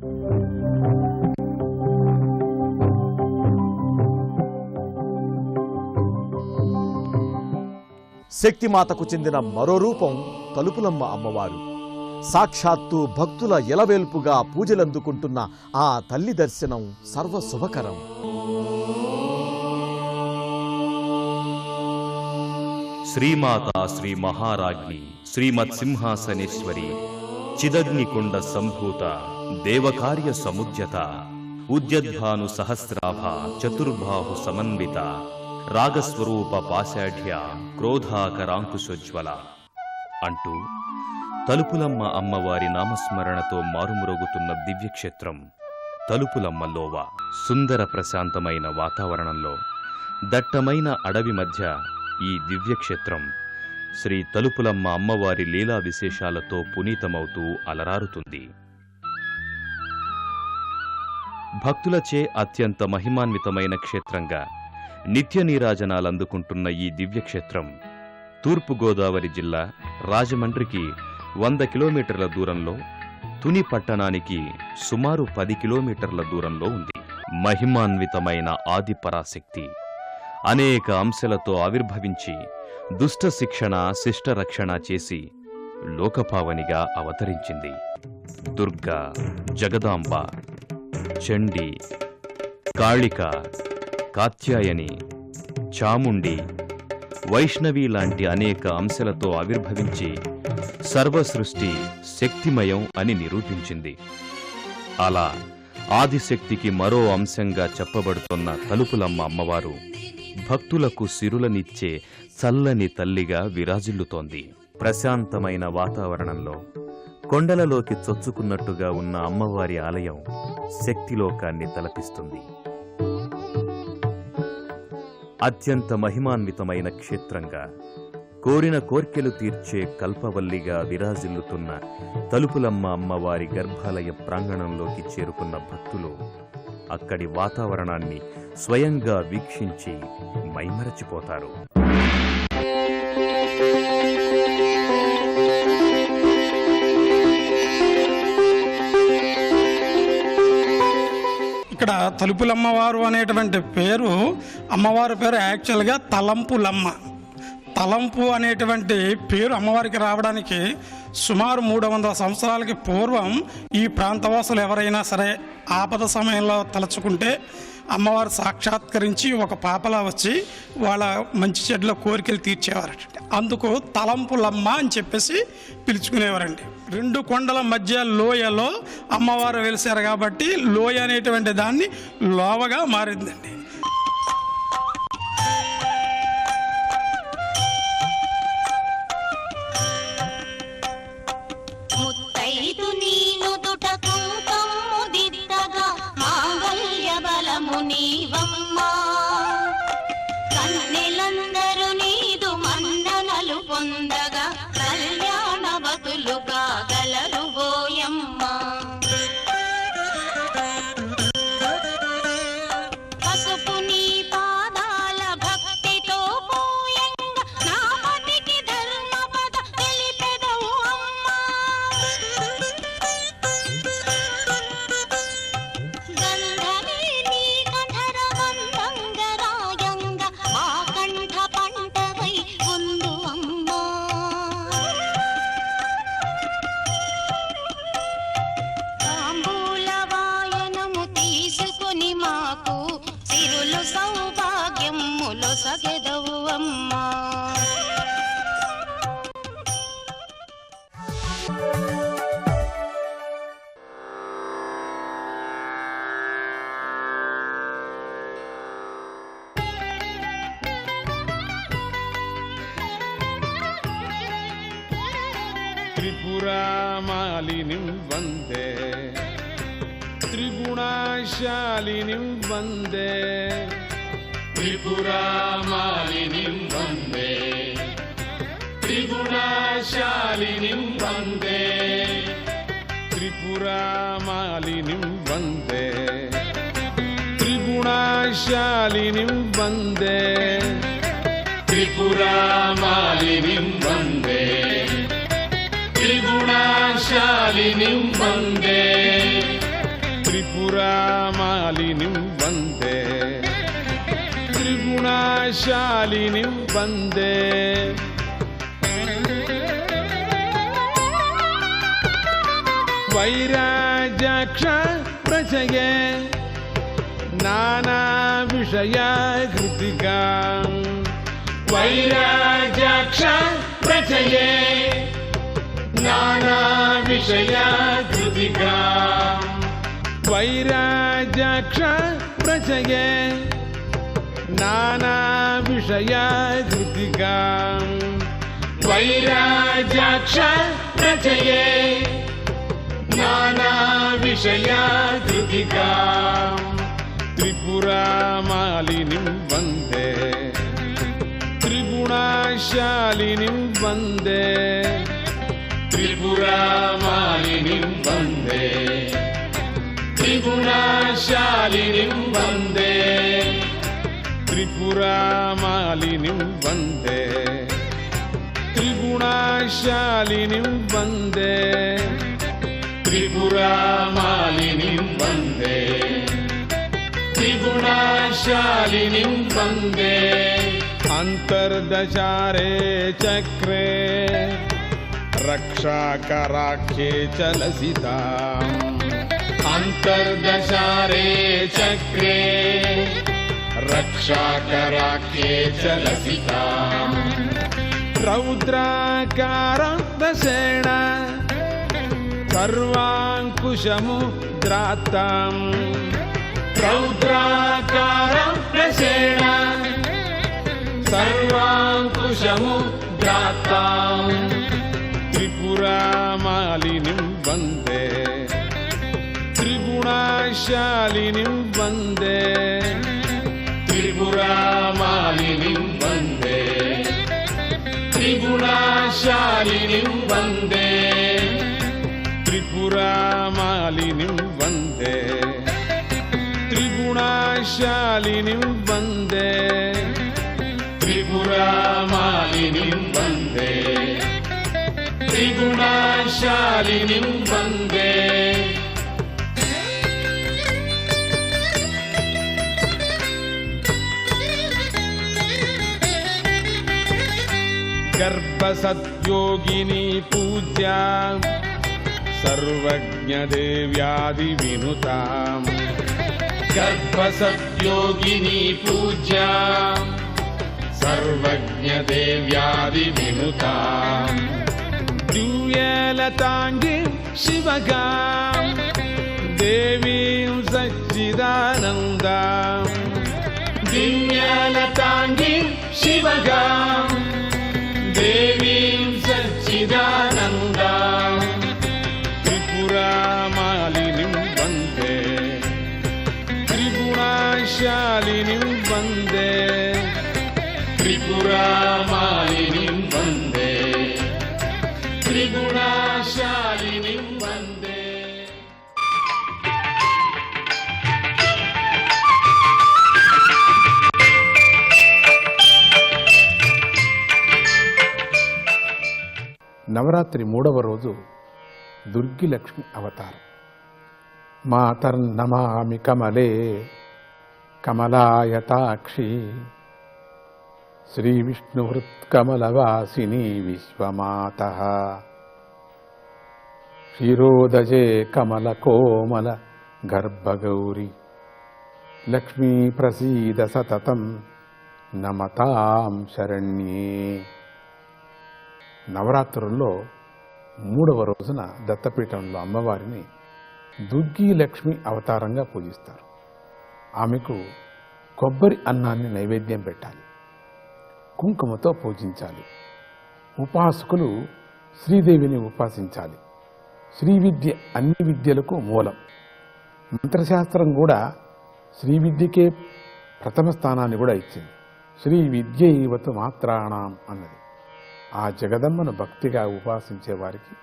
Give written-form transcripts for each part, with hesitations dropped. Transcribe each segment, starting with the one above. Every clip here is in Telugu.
శక్తిమాతకు చెందిన మరో రూపం తలుపులమ్మ అమ్మవారు. సాక్షాత్తు భక్తుల ఎలవేల్పుగా పూజలందుకుంటున్న ఆ తల్లి దర్శనం సర్వశుభకరం. శ్రీమాత శ్రీ మహారాజ్ఞి శ్రీమత్ సింహాసనేశ్వరి చిదగ్నికుండ సంభూత దేవకార్య సముద్యత ఉద్యద్భాను సహస్రాభ చతుర్బాహు సమన్విత రాగస్వరూప పాశాఢ్య క్రోధాకరాంకుశోజ్వల అంటూ తలుపులమ్మ అమ్మవారి నామస్మరణతో మారుమ్రోగుతున్న దివ్యక్షేత్రం తలుపులమ్మలోవ. సుందర ప్రశాంతమైన వాతావరణంలో దట్టమైన అడవి మధ్య ఈ దివ్యక్షేత్రం శ్రీ తలుపులమ్మ అమ్మవారి లీలా విశేషాలతో పునీతమవుతూ అలరారుతుంది. భక్తులచే అత్యంత మహిమాన్వితమైన క్షేత్రంగా నిత్య నీరాజనాలందుకుంటున్న ఈ దివ్యక్షేత్రం తూర్పుగోదావరి జిల్లా రాజమండ్రికి 100 కిలోమీటర్ల దూరంలో, తుని పట్టణానికి సుమారు 10 కిలోమీటర్ల దూరంలో ఉంది. మహిమాన్వితమైన ఆదిపరాశక్తి అనేక అంశాలతో ఆవిర్భవించి దుష్ట శిక్షణ శిష్ట రక్షణ చేసి లోకపావనిగా అవతరించింది. దుర్గా, జగదాంబ, చండి, కాళిక, కాత్యాయని, చాముండి, వైష్ణవి లాంటి అనేక అంశాలతో ఆవిర్భవించి సర్వసృష్టి శక్తిమయం అని నిరూపించింది. అలా ఆదిశక్తికి మరో అంశంగా చెప్పబడుతున్న తలుపులమ్మ అమ్మవారు భక్తులకు సిరులనిచ్చే చల్లని తల్లిగా విరాజిల్లుతోంది. ప్రశాంతమైన వాతావరణంలో కొండలలోకి చొచ్చుకున్నట్టుగా ఉన్న అమ్మవారి ఆలయం శక్తిలోకాన్ని తలపిస్తుంది. అత్యంత మహిమాన్వితమైన క్షేత్రంగా, కోరిన కోర్కెలు తీర్చే కల్పవల్లిగా విరాజిల్లుతున్న తలుపులమ్మ అమ్మవారి గర్భాలయ ప్రాంగణంలోకి చేరుకున్న భక్తులు అక్కడి వాతావరణాన్ని స్వయంగా వీక్షించి మైమరచిపోతారు. ఇక్కడ తలుపులమ్మవారు అనేటువంటి పేరు, అమ్మవారి పేరు యాక్చువల్గా తలంపులమ్మ. తలంపు అనేటువంటి పేరు అమ్మవారికి రావడానికి సుమారు 300 సంవత్సరాలకి పూర్వం ఈ ప్రాంతవాసులు ఎవరైనా సరే ఆపద సమయంలో తలుచుకుంటే అమ్మవారు సాక్షాత్కరించి ఒక పాపలా వచ్చి వాళ్ళ మంచి చెడ్ల కోరికలు తీర్చేవారట. అందుకు తలంపులమ్మ అని చెప్పేసి పిలుచుకునేవారండి. 2 కొండల మధ్య లోయలో అమ్మవారు వెలిసారు కాబట్టి లోయ అనేటువంటి దాన్ని లోవగా మారిందండి. కన్నెలందరూ నీదు మందనలు పొందగా కళ్యాణవతులుగా గలరు ఓయమ్మ. పసుపు నీ పాదాల భక్తితో పోయంగా నామతికి ధర్మపద తెలిపెదవు అమ్మ. గంధమే నీ కంఠర వందంగరాయంగా మా కంఠ పంటవై ఉందు అమ్మ. తాంబూల వాయనము తీసుకుని మాకు సిరులు సౌభాగ్యములు సగెదవు అమ్మా. త్రిపురామాలినిం వందే త్రిగుణశాలినిం వందే త్రిపురామాలినిం వందే త్రిగుణశాలినిం వందే త్రిపురామాలినిం వందే త్రిగుణశాలినిం వందే త్రిపురామాలినిం వందే త్రిగుణశాలినిం వందే త్రిపురామాలినిం వందే త్రిగుణశాలినిం వందే వైరాజాక్ష ప్రచయే నానా విషయ కృతికా వైరాజాక్ష ప్రచయే నానా విషయ కృతికా వైరాజాక్ష ప్రచయే నానా విషయ కృతికా వైరాజాక్ష ప్రచయే నానా విషయ కృతికా త్రిపురామాలినిం వందే త్రిగుణశాలినిం వందే త్రిపురామాలినిం వందే త్రిగుణశాలినిం వందే త్రిపురామాలినిం వందే త్రిగుణశాలినిం వందే త్రిపురామాలినిం వందే త్రిగుణశాలినిం వందే అంతర్దశారే చక్రే రక్షాకరాఖ్యే చ లసితాం అంతర్దశారే చక్రే రక్షాకరాఖ్యే చ లసితాం రౌద్రాకారం దశేణ సర్వాంకుశముద్రాత్తాం రౌద్రాకారం దశేణ సర్వాంకుశముద్రాత్తాం త్రిపురామాలినిం వందే త్రిగుణశాలినిం వందే త్రిపురామాలినిం వందే త్రిగుణశాలినిం వందే త్రిపురామాలినిం వందే త్రిగుణశాలినిం వందే త్రిపురామాలినిం వందే త్రిగుణశాలినిం వందే గర్భసద్యోగిని పూజ్యా సర్వజ్ఞదేవ్యాదివినుతాం గర్భసద్యోగిని పూజ్యా సర్వజ్ఞదేవ్యాదివినుతాం దివ్యలతాంగిం శివగాం దేవీం సచ్చిదానందాం దివ్యలతాంగిం శివగాం దేవీం సచ్చిదానందాం త్రిపురామాలినిం వందే త్రిగుణశాలినిం వందే త్రిపురామాలినిం వందే త్రిగుణశాలినిం వందే నవరాత్రి 3వ రోజు దుర్గి లక్ష్మి అవతారం. మాతర్నమామి కమలే కమలాయతాక్షి శ్రీ విష్ణుహృత్కమలవాసిని విశ్వమాతః క్షీరోదజే కమల కోమల గర్భగౌరి లక్ష్మీ ప్రసీద సతతం నమతాం శరణ్యే. నవరాత్రుల్లో 3వ రోజున దత్తపీఠంలో అమ్మవారిని దుర్గి లక్ష్మి అవతారంగా పూజిస్తారు. ఆమెకు కొబ్బరి అన్నాన్ని నైవేద్యం పెట్టాలి, కుంకుమతో పూజించాలి. ఉపాసకులు శ్రీదేవిని ఉపాసించాలి. శ్రీ విద్య అన్ని విద్యలకు మూలం. మంత్రశాస్త్రం కూడా శ్రీ విద్యకే ప్రథమ స్థానాన్ని కూడా ఇచ్చింది. శ్రీ విద్యైవతు మాత్రాణం అన్నది. ఆ జగదమ్మను భక్తిగా ఉపాసించే వారికి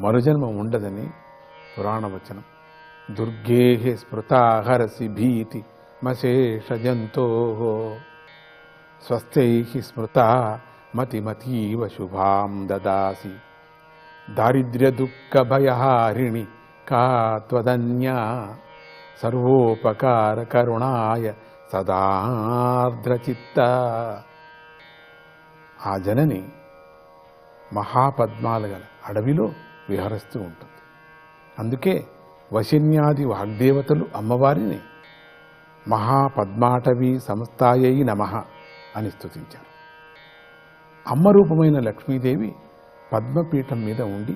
మరుజన్మ ఉండదని పురాణవచనం. దుర్గేః స్మృతా హరసి భీతి మశేష జంతో స్వస్థైః స్మృతా మతిమతీవ శుభాం దదాసి దారిద్ర్య దుఃఖ భయహారిణి కా త్వదన్యా సర్వోపకార కరుణాయ సదార్ద్రచిత్త. ఆ జనని మహాపద్మాలు గల అడవిలో విహరిస్తూ ఉంటుంది. అందుకే వశిన్యాది వాగ్దేవతలు అమ్మవారిని మహాపద్మాటవీ సంస్థాయై నమః అని స్తుతించారు. అమ్మ రూపమైన లక్ష్మీదేవి పద్మపీఠం మీద ఉండి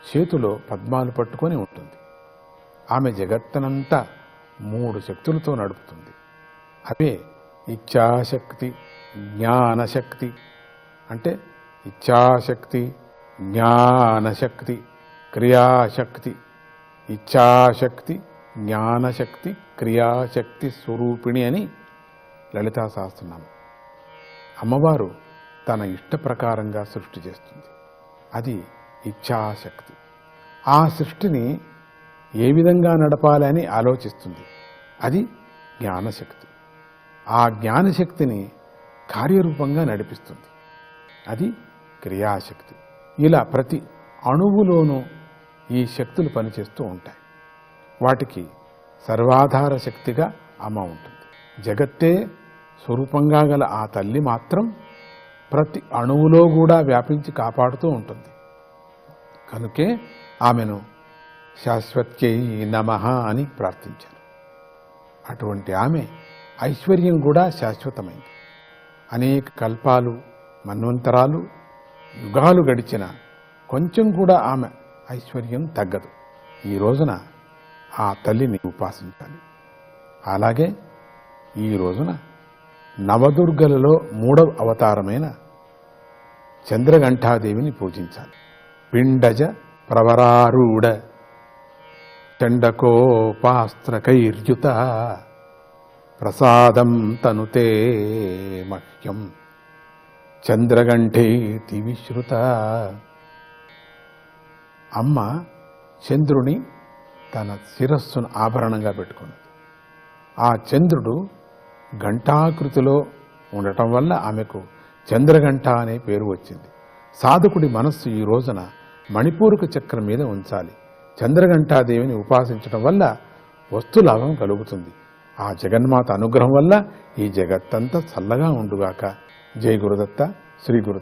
చేతిలో పద్మాలు పట్టుకొని ఉంటుంది. ఆమె జగత్తనంతా 3 శక్తులతో నడుపుతుంది. అవే ఇచ్ఛాశక్తి, జ్ఞానశక్తి. అంటే ఇచ్ఛాశక్తి, జ్ఞానశక్తి, క్రియాశక్తి. ఇచ్ఛాశక్తి, జ్ఞానశక్తి, క్రియాశక్తి స్వరూపిణి అని లలితా సహస్రనామం. అమ్మవారు తన ఇష్ట ప్రకారంగా సృష్టి చేస్తుంది. అది ఇచ్ఛాశక్తి. ఆ సృష్టిని ఏ విధంగా నడపాలని ఆలోచిస్తుంది. అది జ్ఞానశక్తి. ఆ జ్ఞానశక్తిని కార్యరూపంగా నడిపిస్తుంది. అది క్రియాశక్తి. ఇలా ప్రతి అణువులోనూ ఈ శక్తులు పనిచేస్తూ ఉంటాయి. వాటికి సర్వాధార శక్తిగా అమ్మ ఉంటుంది. జగత్తే స్వరూపంగా గల ఆ తల్లి మాత్రం ప్రతి అణువులో కూడా వ్యాపించి కాపాడుతూ ఉంటుంది. కనుకే ఆమెను శాశ్వత్యై నమః అని ప్రార్థించారు. అటువంటి ఆమె ఐశ్వర్యం కూడా శాశ్వతమైంది. అనేక కల్పాలు, మన్వంతరాలు, యుగాలు గడిచిన కొంచెం కూడా ఆమె ఐశ్వర్యం తగ్గదు. ఈ రోజున ఆ తల్లిని ఉపాసించాలి. అలాగే ఈ రోజున నవదుర్గలలో 3వ అవతారమైన చంద్రఘంటాదేవిని పూజించాలి. పిండజ ప్రవరారూఢ చండకోపాస్త్రకైర్యుత ప్రసాదం తనుతే మహ్యం చంద్రఘంటేతి విశ్రుత. అమ్మ చంద్రుని తన శిరస్సును ఆభరణంగా పెట్టుకున్నది. ఆ చంద్రుడు ఘంటాకృతిలో ఉండటం వల్ల ఆమెకు చంద్రఘంట అనే పేరు వచ్చింది. సాధకుడి మనస్సు ఈ రోజున మణిపూరక చక్రం మీద ఉంచాలి. చంద్రఘంటాదేవిని ఉపాసించడం వల్ల వస్తులాభం కలుగుతుంది. ఆ జగన్మాత అనుగ్రహం వల్ల ఈ జగత్తంతా చల్లగా ఉండుగాక. జై గురుదత్త, శ్రీ గురుదత్త.